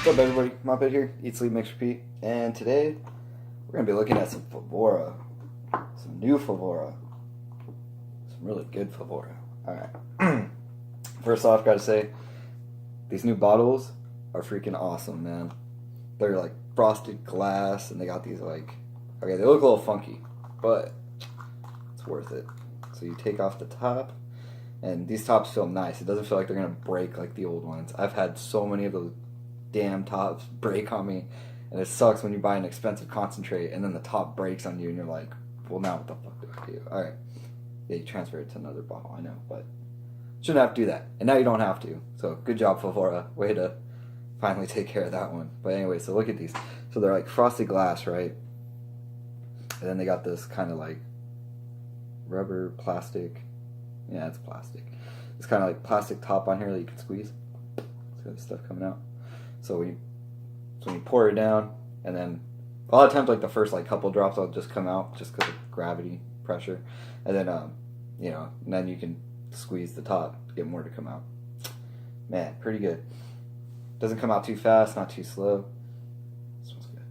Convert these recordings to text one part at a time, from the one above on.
What's up, everybody? MopHead here, Eat, Sleep, Mix, Repeat, and today we're going to be looking at some Flavorah, some new Flavorah, some really good Flavorah. Alright, first off, gotta say, these new bottles are freaking awesome, man. They're like frosted glass, and they got these like, okay, they look a little funky, but it's worth it. So you take off the top, and these tops feel nice. It doesn't feel like they're going to break like the old ones. I've had so many of those damn tops break on me, and it sucks when you buy an expensive concentrate and then the top breaks on you and you're like, well, now what the fuck do I do? Alright, yeah, you transfer it to another bottle, I know, but shouldn't have to do that, and now you don't have to. So good job, Flavorah, way to finally take care of that one. But anyway, so look at these. So they're like frosted glass, right? And then they got this kind of like rubber plastic, yeah, it's plastic, it's kind of like plastic top on here that you can squeeze. See that stuff coming out. So when you pour it down, and then a lot of times like the first like couple drops will just come out just because of gravity pressure, and then and then you can squeeze the top to get more to come out. Man, pretty good. Doesn't come out too fast, not too slow. Smells good.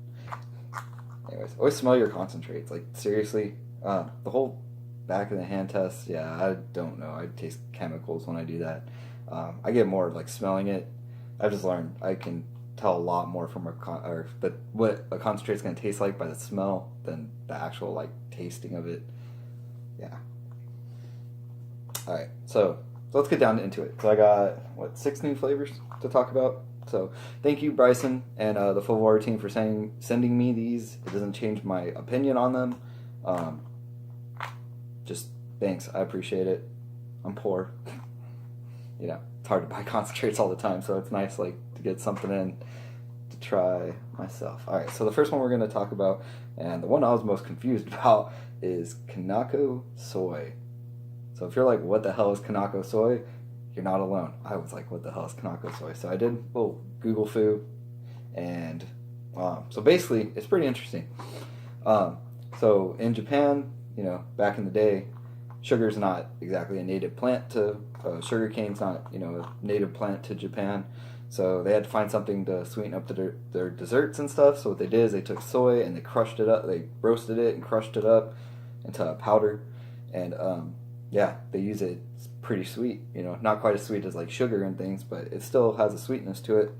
Anyways, always smell your concentrates. Like seriously, the whole back of the hand test. Yeah, I don't know. I taste chemicals when I do that. I get more like smelling it. I've just learned I can tell a lot more from what a concentrate's going to taste like by the smell than the actual like tasting of it. Yeah. All right, so let's get down into it. So I got 6 new flavors to talk about. So thank you, Bryson, and the Flavorah team for sending me these. It doesn't change my opinion on them. Just thanks, I appreciate it. I'm poor. It's hard to buy concentrates all the time, so it's nice like to get something in to try myself. Alright, so the first one we're going to talk about, and the one I was most confused about, is Kanako Soy. So if you're like, what the hell is Kanako Soy? You're not alone. I was like, what the hell is Kanako Soy? So I did a little Google foo, and so basically it's pretty interesting. So in Japan, back in the day, sugar's not exactly a native plant to sugar cane's not a native plant to Japan, so they had to find something to sweeten up their desserts and stuff. So what they did is they took soy and they crushed it up, they roasted it and crushed it up into a powder, and they use it. It's pretty sweet, not quite as sweet as like sugar and things, but it still has a sweetness to it.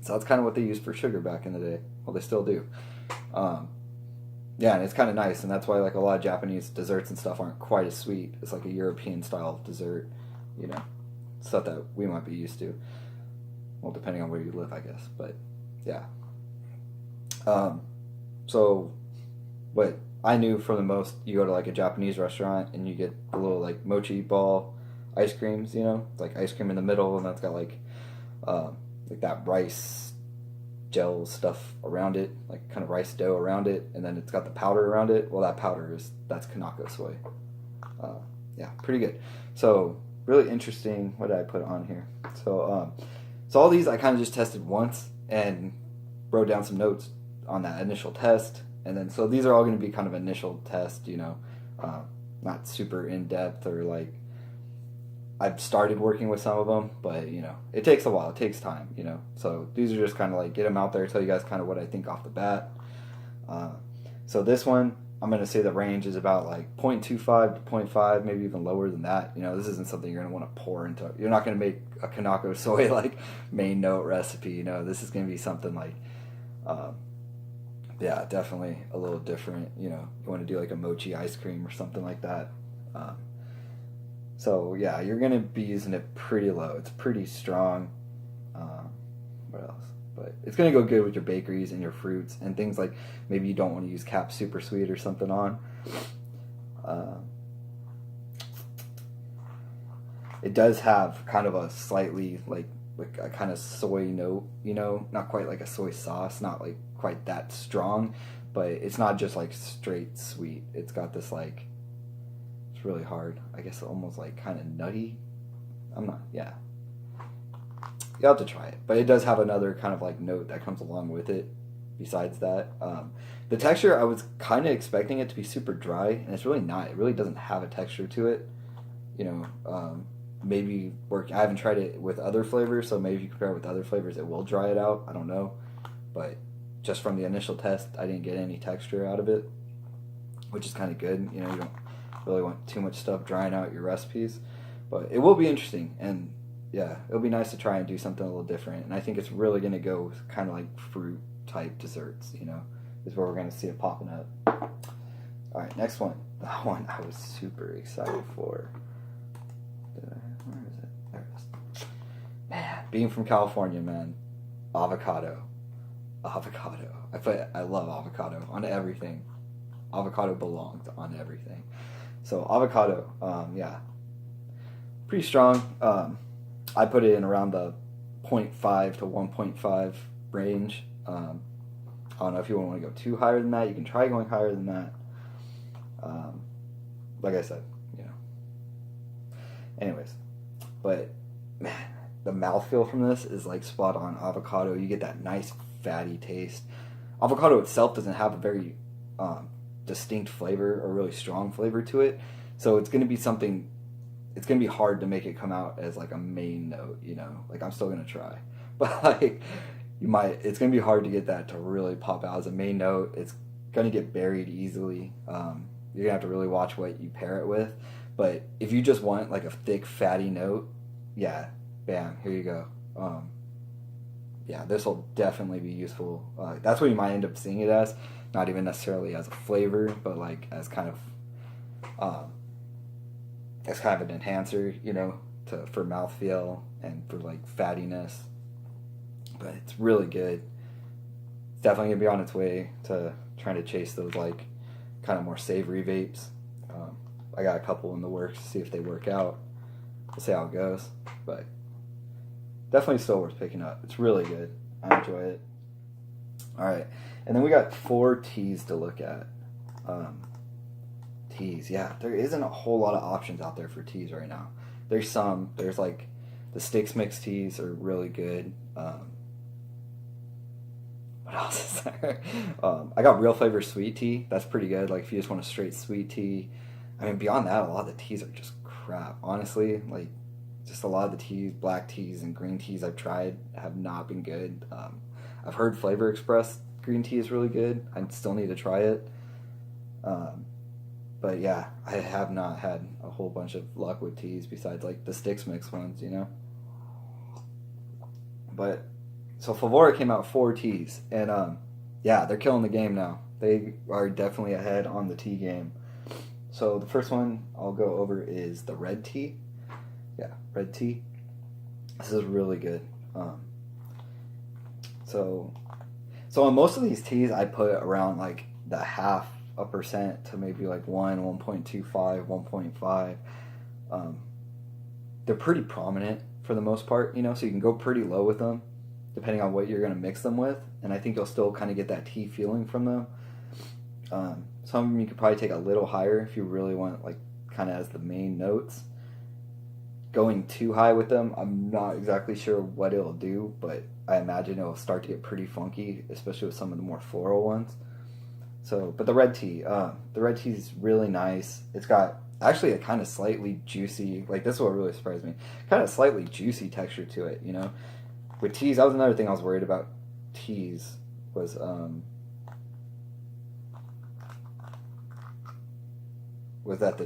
So that's kind of what they used for sugar back in the day. Well, they still do. And it's kind of nice, and that's why like a lot of Japanese desserts and stuff aren't quite as sweet. It's like a European style dessert, stuff that we might be used to. Well, depending on where you live, I guess. But yeah. So what I knew for the most, you go to like a Japanese restaurant and you get the little like mochi ball ice creams, like ice cream in the middle, and that's got like that rice gel stuff around it, like kind of rice dough around it, and then it's got the powder around it. Well, that's Kanako Soy. Pretty good. So really interesting. What did I put on here? So all these I kind of just tested once and wrote down some notes on that initial test, and then so these are all going to be kind of initial test, not super in depth, or like I've started working with some of them, but it takes a while. It takes time, So these are just kind of like get them out there, tell you guys kind of what I think off the bat. So this one, I'm going to say the range is about like 0.25 to 0.5, maybe even lower than that. This isn't something you're going to want to pour into. You're not going to make a Kanako Soy like main note recipe. This is going to be something like, definitely a little different. You want to do like a mochi ice cream or something like that. So yeah, you're going to be using it pretty low. It's pretty strong. What else? But it's going to go good with your bakeries and your fruits and things like maybe you don't want to use Cap Super Sweet or something on. It does have kind of a slightly like a kind of soy note, not quite like a soy sauce, not like quite that strong, but it's not just like straight sweet. It's got this like, really hard, I guess, almost like kind of nutty. You'll have to try it, but it does have another kind of like note that comes along with it besides that. The texture, I was kind of expecting it to be super dry, and it's really not. It really doesn't have a texture to it. maybe work. I haven't tried it with other flavors, so maybe if you compare it with other flavors, it will dry it out. I don't know, but just from the initial test, I didn't get any texture out of it, which is kind of good. You know, you don't really want too much stuff drying out your recipes, but it will be interesting, and yeah, it'll be nice to try and do something a little different. And I think it's really going to go kind of like fruit type desserts, you know, is where we're going to see it popping up. All right, next one. That one I was super excited for. Where is it? There it is. Man, being from California, man, avocado. I love avocado on everything. Avocado belongs on everything. So avocado, yeah, pretty strong. I put it in around the 0.5 to 1.5 range. I don't know if you want to go too higher than that. You can try going higher than that. Like I said, you know. Anyways, but man, the mouthfeel from this is like spot on avocado. You get that nice fatty taste. Avocado itself doesn't have a very distinct flavor or really strong flavor to it, so it's going to be something. It's going to be hard to make it come out as like a main note, you know. Like I'm still going to try, but like it's going to be hard to get that to really pop out as a main note. It's going to get buried easily. You're going to have to really watch what you pair it with. But if you just want like a thick, fatty note, yeah, bam, here you go. Yeah, this will definitely be useful. That's what you might end up seeing it as. Not even necessarily as a flavor, but like as kind of an enhancer, you know, for mouthfeel and for like fattiness. But it's really good. It's definitely gonna be on its way to trying to chase those like kind of more savory vapes. I got a couple in the works to see if they work out. We'll see how it goes, but definitely still worth picking up. It's really good. I enjoy it. All right, and then we got 4 teas to look at. Teas, yeah, there isn't a whole lot of options out there for teas right now. There's like the Sticks Mix teas are really good. What else is there? I got Real Flavor Sweet Tea. That's pretty good. Like if you just want a straight sweet tea. I mean, beyond that, a lot of the teas are just crap. Honestly, like just a lot of the teas, black teas and green teas I've tried have not been good. I've heard Flavor Express green tea is really good. I still need to try it. But yeah, I have not had a whole bunch of luck with teas besides like the Sticks Mix ones, you know. But so Flavorah came out 4 teas, and yeah, they're killing the game now. They are definitely ahead on the tea game. So the first one I'll go over is the red tea. Yeah, red tea. This is really good. So on most of these teas, I put around like the 0.5% to maybe like 1.25, 1.5. They're pretty prominent for the most part, you know, so you can go pretty low with them depending on what you're going to mix them with, and I think you'll still kind of get that tea feeling from them. Some of them you could probably take a little higher if you really want like kind of as the main notes. Going too high with them, I'm not exactly sure what it'll do, but I imagine it'll start to get pretty funky, especially with some of the more floral ones. So, but the red tea is really nice. It's got actually a kind of slightly juicy, like this is what really surprised me, kind of slightly juicy texture to it, you know. With teas, that was another thing I was worried about. Teas was that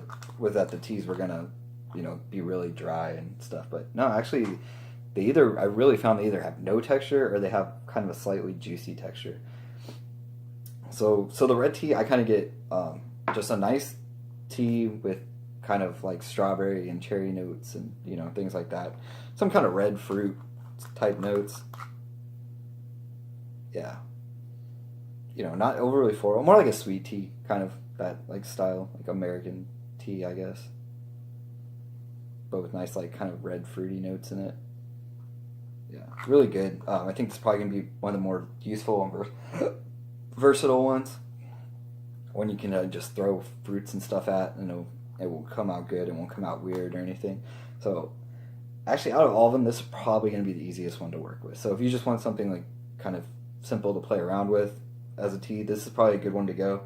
the teas were gonna, you know, be really dry and stuff. But no, actually, I really found they either have no texture or they have kind of a slightly juicy texture. So the red tea, I kind of get just a nice tea with kind of like strawberry and cherry notes and, you know, things like that. Some kind of red fruit type notes. Yeah. You know, not overly floral, more like a sweet tea, kind of that like style, like American tea, I guess. But with nice like kind of red fruity notes in it. Yeah, really good. I think it's probably going to be one of the more useful and versatile ones. One you can just throw fruits and stuff at, and it will come out good. It won't come out weird or anything. So, actually, out of all of them, this is probably going to be the easiest one to work with. So if you just want something like kind of simple to play around with as a tea, this is probably a good one to go.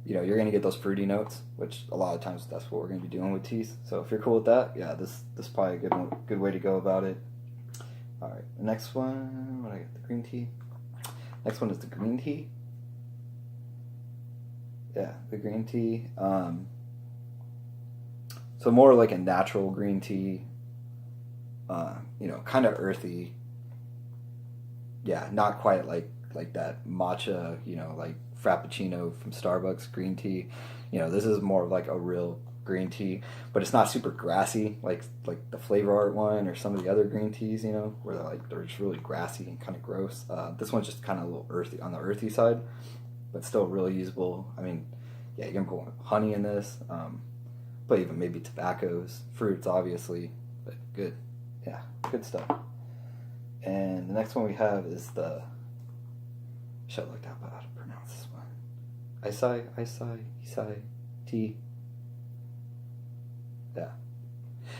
you're going to get those fruity notes, which a lot of times that's what we're going to be doing with teas. So if you're cool with that, yeah, this is probably a good way to go about it. All right, the next one, what I got, the green tea. Next one is the green tea. Yeah, the green tea. So more like a natural green tea, kind of earthy. Yeah, not quite like that matcha, like Frappuccino from Starbucks green tea. This is more of like a real green tea, but it's not super grassy like the Flavorah one or some of the other green teas, where they're just really grassy and kind of gross. This one's just kind of a little earthy on the earthy side, but still really usable. I mean, yeah, you can put honey in this, but even maybe tobaccos, fruits, obviously, but good. Yeah, good stuff. And the next one we have is the, should have looked up how to pronounce this one. Isai tea. Yeah.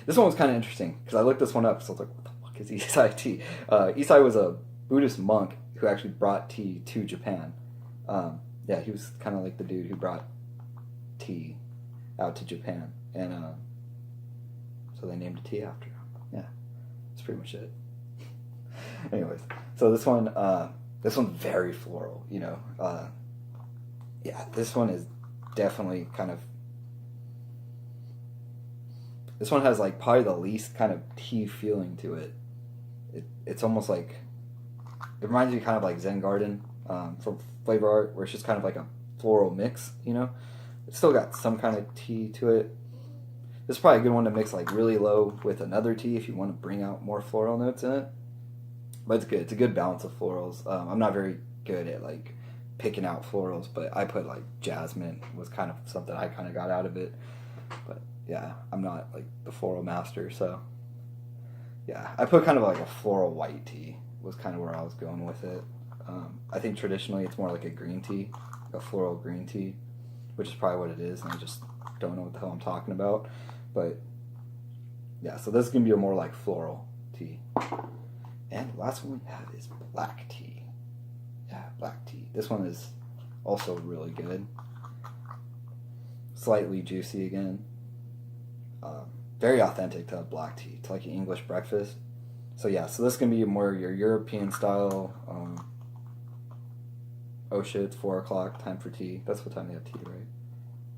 This one was kind of interesting because I looked this one up, so I was like, what the fuck is Isai tea? Isai was a Buddhist monk who actually brought tea to Japan. Yeah, he was kind of like the dude who brought tea out to Japan, and so they named a tea after him. Yeah, that's pretty much it. Anyways, so this one's very floral. Yeah, this one is definitely kind of. This one has like probably the least kind of tea feeling to it. It's almost like, it reminds me kind of like Zen Garden from Flavorah, where it's just kind of like a floral mix. It's still got some kind of tea to it. This is probably a good one to mix like really low with another tea if you want to bring out more floral notes in it. But it's good. It's a good balance of florals. I'm not very good at like picking out florals, but I put like jasmine was kind of something I kind of got out of it. But yeah, I'm not like the floral master, so yeah, I put kind of like a floral white tea was kind of where I was going with it. I think traditionally it's more like a green tea, a floral green tea, which is probably what it is, and I just don't know what the hell I'm talking about. But yeah, so this is going to be a more like floral tea. And the last one we have is black tea. Yeah, black tea. This one is also really good. Slightly juicy again. Very authentic to black tea. It's like an English breakfast. So yeah, so this is going to be more your European style. Oh shit, it's 4 o'clock, time for tea. That's what time they have tea, right?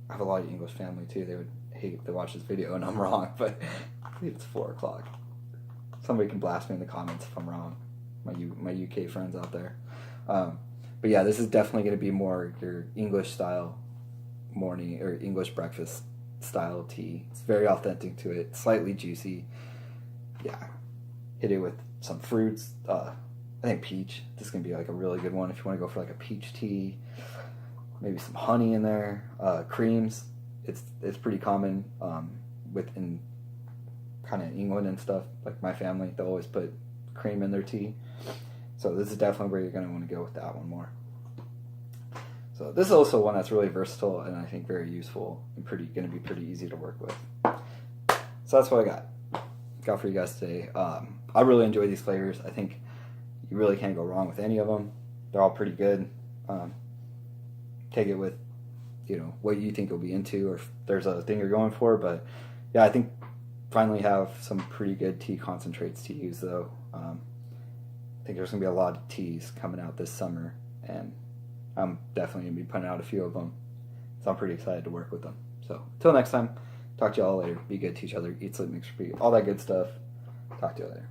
I have a lot of English family too. They would hate if they watch this video and I'm wrong, but I believe it's 4 o'clock. Somebody can blast me in the comments if I'm wrong. My UK friends out there. But yeah, this is definitely going to be more your English style morning or English breakfast style tea. It's very authentic to it, slightly juicy. Yeah, hit it with some fruits. I think peach. This is going to be like a really good one if you want to go for like a peach tea. Maybe some honey in there. Creams. It's pretty common within kind of England and stuff. Like my family, they'll always put cream in their tea. So this is definitely where you're going to want to go with that one more. So this is also one that's really versatile and I think very useful and going to be pretty easy to work with. So that's what I got for you guys today. I really enjoy these flavors. I think you really can't go wrong with any of them. They're all pretty good. Take it with, what you think you'll be into, or if there's a thing you're going for. But yeah, I think finally have some pretty good tea concentrates to use though. I think there's gonna be a lot of teas coming out this summer, and I'm definitely gonna be putting out a few of them. So I'm pretty excited to work with them. So until next time, talk to you all later. Be good to each other. Eat, sleep, make sure, all that good stuff. Talk to you later.